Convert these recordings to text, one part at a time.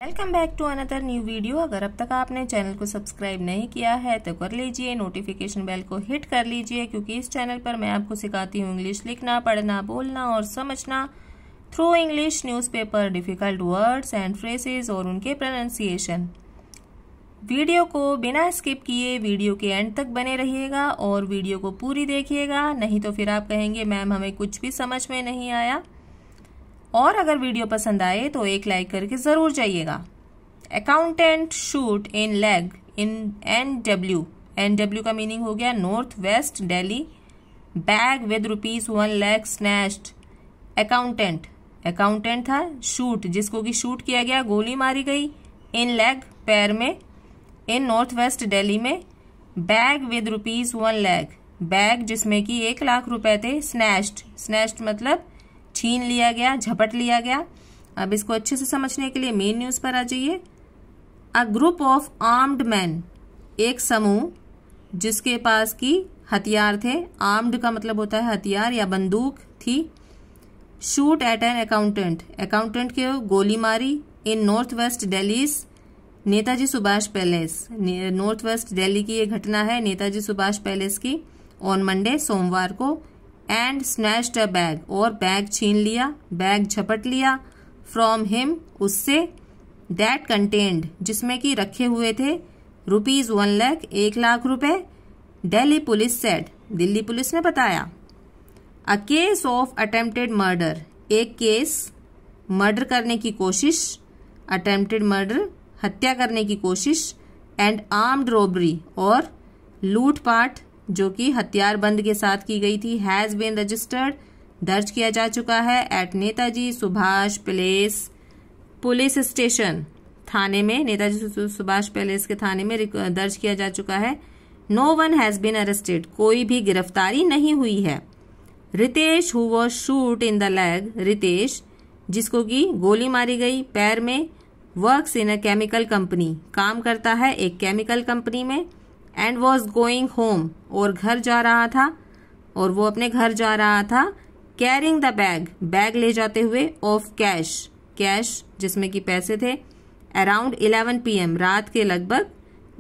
Welcome back to another new video. अगर अब तक आपने चैनल को सब्सक्राइब नहीं किया है तो कर लीजिए, नोटिफिकेशन बेल को हिट कर लीजिए, क्योंकि इस चैनल पर मैं आपको सिखाती हूँ इंग्लिश लिखना, पढ़ना, बोलना और समझना through English newspaper, difficult words and phrases और उनके प्रोनाउंसिएशन। वीडियो को बिना स्किप किए वीडियो के एंड तक बने रहिएगा और वीडियो को पूरी देखिएगा, नहीं तो फिर आप कहेंगे मैम हमें कुछ भी समझ में नहीं आया। और अगर वीडियो पसंद आए तो एक लाइक करके जरूर जाइएगा। Accountant shoot in leg in NW। NW का मीनिंग हो गया north west Delhi. Bag with ₹1 lakh snatched. Accountant था, शूट जिसको कि शूट किया गया, गोली मारी गई, इन लेग पैर में, इन नॉर्थ वेस्ट दिल्ली में। बैग विद ₹1 लाख, बैग जिसमें कि 1 लाख रुपए थे। स्नैच्ड मतलब छीन लिया गया, झपट लिया गया। अब इसको अच्छे से समझने के लिए मेन न्यूज पर आ जाइए। A group of armed man, एक समूह जिसके पास की हथियार थे। आर्म्ड का मतलब होता है हथियार या बंदूक थी। शूट एट एन अकाउंटेंट के गोली मारी in north west Delhi, Netaji Subhash palace. North west Delhi की ये घटना है नेताजी सुभाष पैलेस की, ऑन मंडे सोमवार को। एंड स्नैच्ड अ बैग, और बैग छीन लिया, बैग झपट लिया। फ्रॉम हिम, उससे। दैट कंटेन्ड, जिसमें कि रखे हुए थे ₹1 लाख, 1 लाख रुपए। Delhi police said, Delhi police ने बताया। A case of attempted murder, एक केस मर्डर करने की कोशिश, अटेम्प्टेड मर्डर हत्या करने की कोशिश। एंड आर्म्ड रॉबरी, और लूटपाट जो कि हथियार बंद के साथ की गई थी, हैज बीन रजिस्टर्ड, दर्ज किया जा चुका है। At Netaji Subhash palace police station, थाने में, नेताजी सुभाष पैलेस के थाने में दर्ज किया जा चुका है। No one has been arrested, कोई भी गिरफ्तारी नहीं हुई है। Ritesh who was shot in the leg, Ritesh जिसको कि गोली मारी गई पैर में। Works in a chemical company, काम करता है एक केमिकल कंपनी में। एंड वॉज गोइंग होम, और घर जा रहा था, और वो अपने घर जा रहा था। कैरिंग द बैग, बैग ले जाते हुए। ऑफ कैश जिसमें कि पैसे थे। अराउंड 11 PM, रात के लगभग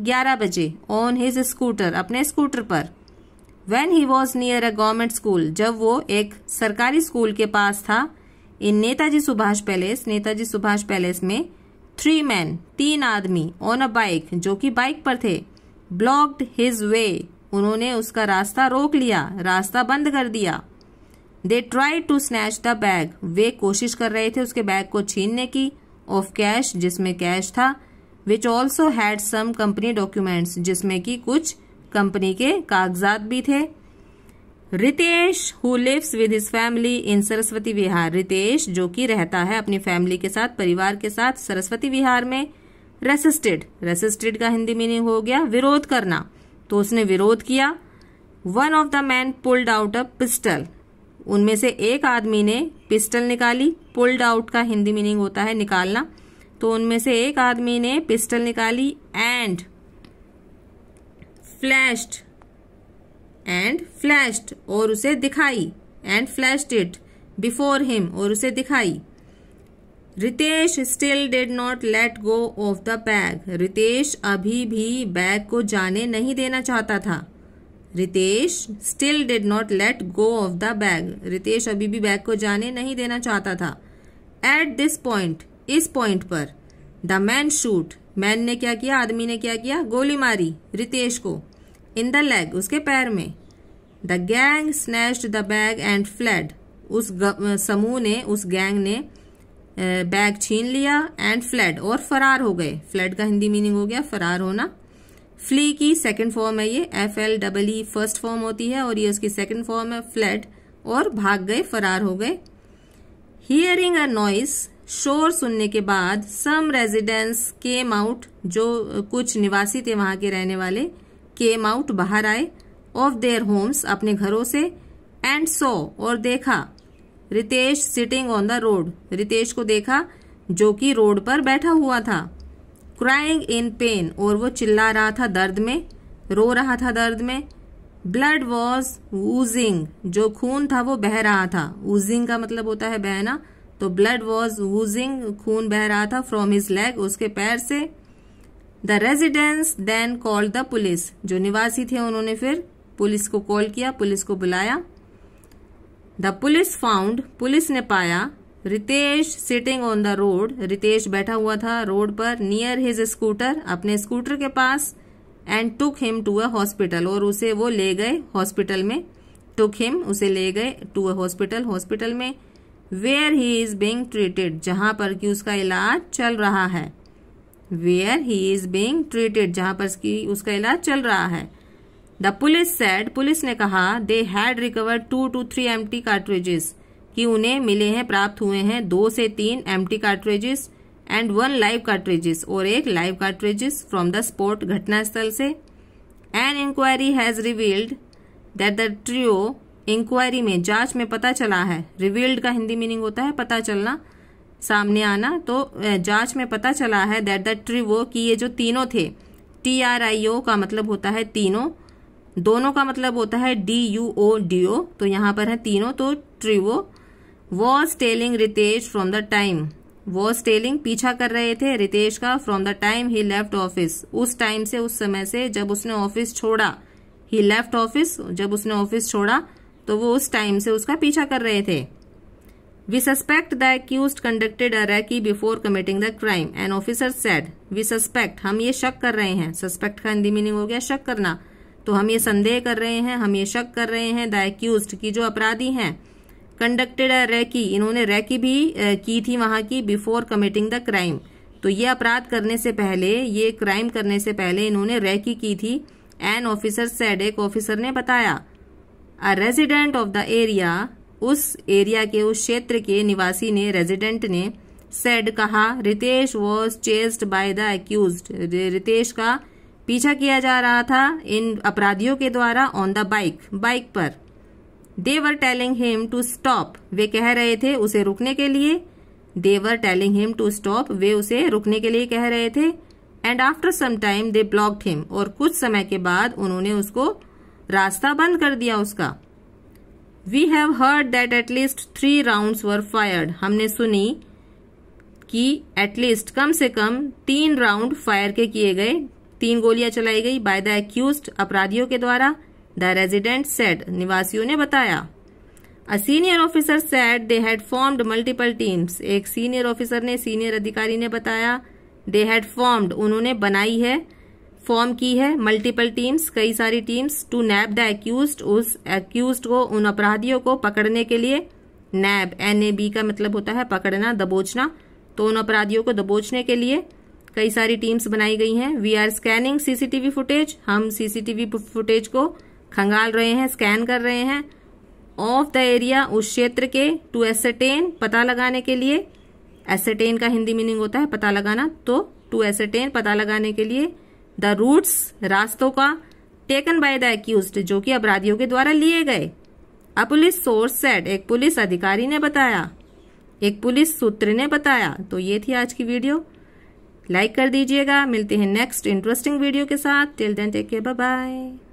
11 बजे। ऑन हिज स्कूटर, अपने स्कूटर पर। When he was near a government school, जब वो एक सरकारी स्कूल के पास था। इन नेताजी सुभाष पैलेस, नेताजी सुभाष पैलेस में। 3 men, 3 आदमी। ऑन अ बाइक, जो कि बाइक पर थे। ब्लॉक्ड हिज वे, उन्होंने उसका रास्ता रोक लिया, रास्ता बंद कर दिया। They try to snatch the bag, वे कोशिश कर रहे थे उसके बैग को छीनने की। ऑफ कैश, जिसमें कैश था। Which also had some company documents, जिसमें कि कुछ कंपनी के कागजात भी थे। Ritesh who lives with his family in Saraswati Vihar, Ritesh जो कि रहता है अपनी फैमिली के साथ, परिवार के साथ सरस्वती विहार में। रेसिस्टेड का हिंदी मीनिंग हो गया विरोध करना, तो उसने विरोध किया। One of the man pulled out a pistol, उनमें से एक आदमी ने पिस्टल निकाली। पुल्ड आउट का हिंदी मीनिंग होता है निकालना, तो उनमें से एक आदमी ने पिस्टल निकाली। एंड फ्लैश्ड, और उसे दिखाई। And flashed it before him, और उसे दिखाई। Ritesh still did not let go of the bag, Ritesh अभी भी बैग को जाने नहीं देना चाहता था। Ritesh still did not let go of the bag, Ritesh अभी भी बैग को जाने नहीं देना चाहता था। एट दिस पॉइंट, इस पॉइंट पर। द मैन शूट, मैन ने क्या किया, आदमी ने क्या किया, गोली मारी रितेश को। इन द लेग, उसके पैर में। The gang snatched the bag and fled, उस समूह ने, उस गैंग ने बैग छीन लिया। एंड फ्लेड, और फरार हो गए। फ्लेड का हिंदी मीनिंग हो गया फरार होना। फ्ली की सेकंड फॉर्म है ये, FLEE फर्स्ट फॉर्म होती है, और ये उसकी सेकंड फॉर्म है फ्लेड, और भाग गए, फरार हो गए। हियरिंग अ नॉइस, शोर सुनने के बाद। सम रेजिडेंट्स केम आउट, जो कुछ निवासी थे वहां के रहने वाले, केम आउट बाहर आए। ऑफ देयर होम्स, अपने घरों से। एंड सॉ, और देखा। Ritesh sitting on the road, Ritesh को देखा जो कि रोड पर बैठा हुआ था। क्राइंग इन पेन, और वो चिल्ला रहा था दर्द में, रो रहा था दर्द में। ब्लड वॉज वूजिंग, जो खून था वो बह रहा था। वूजिंग का मतलब होता है बहना, तो ब्लड वॉज वूजिंग, खून बह रहा था, फ्रॉम हिज लेग, उसके पैर से। The residents then called the police, जो निवासी थे उन्होंने फिर पुलिस को कॉल किया, पुलिस को बुलाया। द पुलिस फाउंड, पुलिस ने पाया, Ritesh sitting on the road, Ritesh बैठा हुआ था रोड पर, नियर हिज स्कूटर, अपने स्कूटर के पास, and took him to a hospital, और उसे वो ले गए हॉस्पिटल में। टुक हिम, उसे ले गए टू अ हॉस्पिटल, हॉस्पिटल में, where he is being treated, जहां पर कि उसका इलाज चल रहा है। Where he is being treated, जहां पर कि उसका इलाज चल रहा है। द पुलिस सेड, पुलिस ने कहा, they had recovered 2 to 3 empty cartridges, कि उन्हें मिले हैं, प्राप्त हुए हैं 2 से 3 empty cartridges and 1 live cartridges, और 1 live cartridges from the spot, घटनास्थल से। An inquiry has revealed that the trio, inquiry में, जांच में पता चला है, रिवील्ड का हिंदी मीनिंग होता है पता चलना, सामने आना, तो जांच में पता चला है दैट द ट्रियो, कि ये जो तीनों थे, TRIO का मतलब होता है तीनों, दोनों का मतलब होता है DUO, तो यहाँ पर है तीनों, तो trio was tailing Ritesh from the time, was tailing पीछा कर रहे थे रितेश का, फ्रॉम द टाइम ही लेफ्ट ऑफिस, उस टाइम से, उस समय से जब उसने ऑफिस छोड़ा। ही लेफ्ट ऑफिस, जब उसने ऑफिस छोड़ा तो वो उस टाइम से उसका पीछा कर रहे थे। We suspect the accused conducted a recce before committing the crime, an officer said, we suspect, हम ये शक कर रहे हैं, सस्पेक्ट का हिंदी मीनिंग हो गया शक करना, तो हम ये संदेह कर रहे हैं, हम ये शक कर रहे हैं, द एक्यूज्ड, की जो अपराधी हैं, कंडक्टेड अ रेकी, इन्होंने रेकी भी की थी वहां की, बिफोर कमिटिंग द क्राइम, तो ये अपराध करने से पहले, ये क्राइम करने से पहले इन्होंने रेकी की थी। एन ऑफिसर सेड, एक ऑफिसर ने बताया। A resident of the area, उस एरिया के, उस क्षेत्र के निवासी ने, रेजिडेंट ने, सेड कहा, Ritesh was chased by the accused, Ritesh का पीछा किया जा रहा था इन अपराधियों के द्वारा, ऑन द बाइक, बाइक पर। They were telling him to stop, वे कह रहे थे उसे रुकने के लिए, they were telling him to stop, वे उसे रुकने के लिए कह रहे थे। And after some time they blocked him, और कुछ समय के बाद उन्होंने उसको रास्ता बंद कर दिया उसका। We have heard that at least 3 rounds were fired, हमने सुनी कि एटलीस्ट, कम से कम 3 राउंड फायर के किए गए, 3 गोलियां चलाई गई, बाय द एक्यूज्ड, अपराधियों के द्वारा। द रेजिडेंट सेड, निवासियों ने बताया। A senior officer said they had formed multiple teams, एक सीनियर ऑफिसर ने, सीनियर अधिकारी ने बताया। दे हैड फॉर्म्ड, उन्होंने बनाई है, फॉर्म की है, मल्टीपल टीम्स, कई सारी teams, to nab the accused, उस एक्यूज्ड को, उन अपराधियों को पकड़ने के लिए। नैब, NAB का मतलब होता है पकड़ना, दबोचना, तो उन अपराधियों को दबोचने के लिए कई सारी टीम्स बनाई गई हैं। We are scanning CCTV footage, हम CCTV फुटेज को खंगाल रहे हैं, स्कैन कर रहे हैं। ऑफ द एरिया, उस क्षेत्र के, टू एसरटेन, पता लगाने के लिए, एसरटेन का हिंदी मीनिंग होता है पता लगाना, तो टू एसरटेन, पता लगाने के लिए। द रूट्स, रास्तों का, टेकन बाय द एक्यूज्ड, जो कि अपराधियों के द्वारा लिए गए। अ पुलिस सोर्स सेड, एक पुलिस अधिकारी ने बताया, एक पुलिस सूत्र ने बताया। तो ये थी आज की वीडियो, लाइक कर दीजिएगा। मिलते हैं नेक्स्ट इंटरेस्टिंग वीडियो के साथ। Till then take care, bye bye.